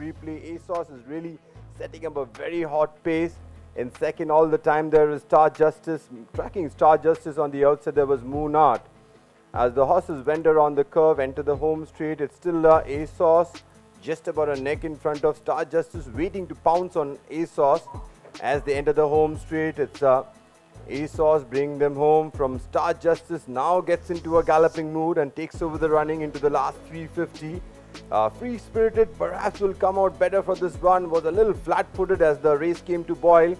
replay. ASOS is really setting up a very hot pace. In second, all the time there is Star Justice. Tracking Star Justice on the outside, there was Moon Art. As the horses went around the curve, enter the home straight, it's still ASOS, just about a neck in front of Star Justice, waiting to pounce on ASOS. As they enter the home straight, it's ASOS bringing them home from Star Justice. Now gets into a galloping mood and takes over the running into the last 350. Free Spirited perhaps will come out better for this run. Was a little flat-footed as the race came to boil.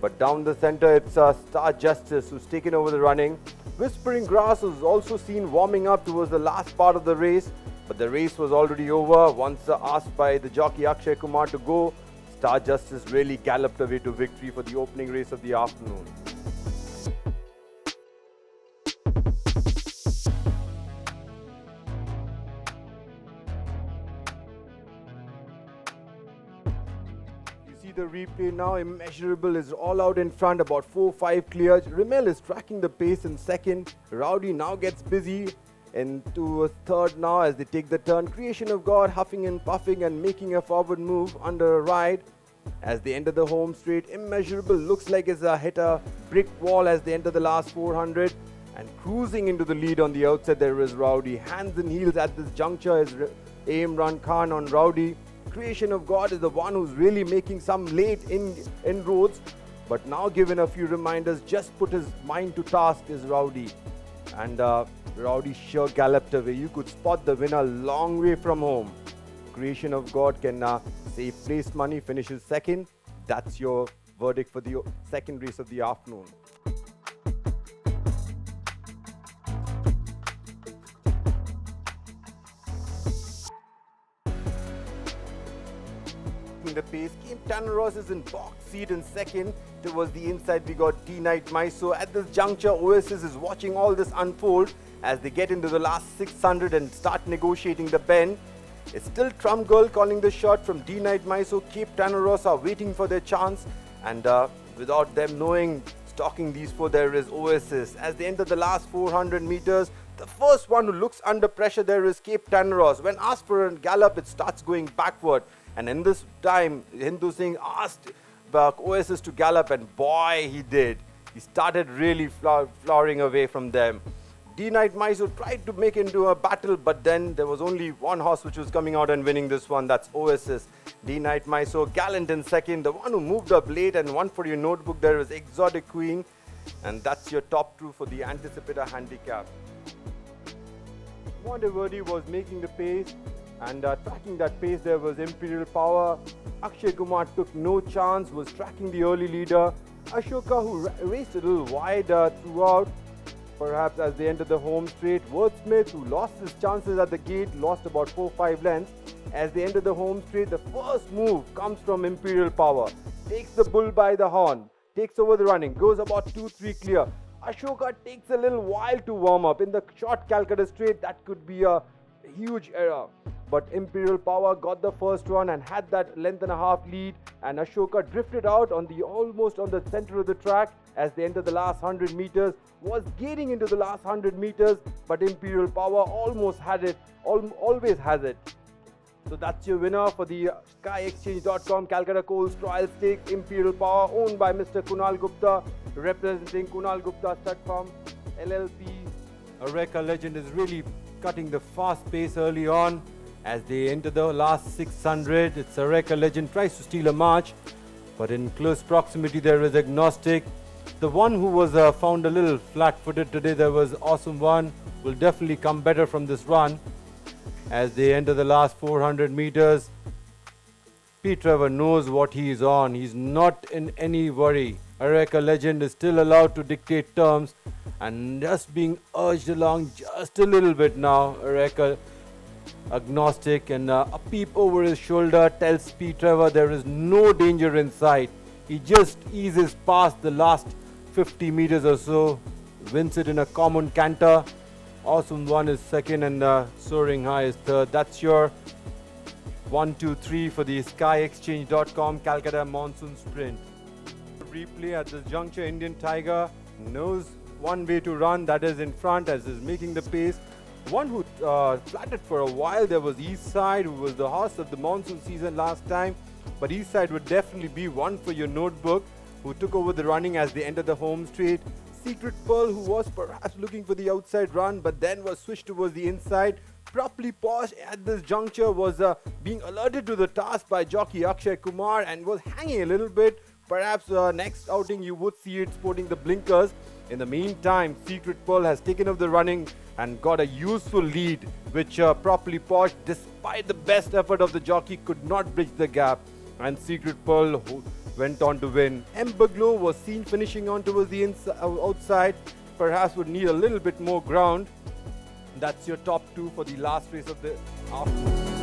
But down the center, it's Star Justice who's taken over the running. Whispering Grass was also seen warming up towards the last part of the race. But the race was already over. Once asked by the jockey Akshay Kumar to go, Star Justice really galloped away to victory for the opening race of the afternoon. The replay now. Immeasurable is all out in front, about 4-5 clear. Rimmel is tracking the pace in second. Rowdy now gets busy into a third now as they take the turn. Creation of God huffing and puffing and making a forward move under a ride. As they enter the home straight, Immeasurable looks like it's hit a brick wall as they enter the last 400. And cruising into the lead on the outside, there is Rowdy. Hands and heels at this juncture is Imran Khan on Rowdy. Creation of God is the one who's really making some late inroads, but now given a few reminders, just put his mind to task is Rowdy. And Rowdy sure galloped away. You could spot the winner long way from home. Creation of God can save place money, finishes second. That's your verdict for the second race of the afternoon. The pace, Cape Tanaros is in box seat in second. Towards the inside, we got D-Night Mysore. At this juncture, Oasis is watching all this unfold as they get into the last 600 and start negotiating the bend. It's still Trump Girl calling the shot from D-Night Mysore. Cape Tanaros are waiting for their chance, and without them knowing, stalking these four, there is Oasis. As they enter the last 400 meters, the first one who looks under pressure there is Cape Tanaros. When asked for a gallop, it starts going backward. And in this time, Hindu Singh asked Oasis to gallop, and boy, he did. He started really flowering away from them. D-Night Mysore tried to make into a battle, but then there was only one horse which was coming out and winning this one. That's Oasis. D-Night Mysore, gallant in second. The one who moved up late, and one for your notebook, there is Exotic Queen. And that's your top two for the Anticipator handicap. Monteverdi was making the pace. And tracking that pace, there was Imperial Power. Akshay Kumar took no chance, was tracking the early leader. Ashoka, who raced a little wide throughout, perhaps as they entered the home straight. Wordsmith, who lost his chances at the gate, lost about 4-5 lengths. As they enter the home straight, the first move comes from Imperial Power. Takes the bull by the horn, takes over the running, goes about 2-3 clear. Ashoka takes a little while to warm up. In the short Calcutta straight, that could be a huge error. But Imperial Power got the first one and had that length and a half lead, and Ashoka drifted out on the almost on the center of the track as they entered the last 100 meters, was getting into the last 100 meters, but Imperial Power almost had it, always has it. So that's your winner for the SkyExchange.com Calcutta Coals Trial Stakes. Imperial Power, owned by Mr. Kunal Gupta, representing Kunal Gupta Stud Farm LLP. Aureka Legend is really cutting the fast pace early on. As they enter the last 600, it's Aureka Legend tries to steal a march, but in close proximity there is Agnostic. The one who was found a little flat-footed today, there was Awesome One, will definitely come better from this run. As they enter the last 400 meters, Pete Trevor knows what he is on. He's not in any worry. Aureka Legend is still allowed to dictate terms and just being urged along just a little bit now. Aureka Agnostic, and a peep over his shoulder tells Pete Trevor there is no danger in sight. He just eases past the last 50 meters or so, wins it in a common canter. Awesome One is second, and Soaring High is third. That's your 1, 2, 3 for the SkyExchange.com Calcutta Monsoon Sprint. Replay at this juncture, Indian Tiger knows one way to run, that is in front, as is making the pace. One who flattered for a while there was Eastside, who was the horse of the monsoon season last time. But Eastside would definitely be one for your notebook, who took over the running as they entered the home straight. Secret Pearl, who was perhaps looking for the outside run but then was switched towards the inside. Properly Posh at this juncture was being alerted to the task by jockey Akshay Kumar and was hanging a little bit. Perhaps next outing you would see it sporting the blinkers. In the meantime, Secret Pearl has taken up the running and got a useful lead, which Properly Posh, despite the best effort of the jockey, could not bridge the gap. And Secret Pearl went on to win. Ember Glow was seen finishing on towards the outside, perhaps would need a little bit more ground. That's your top two for the last race of the afternoon.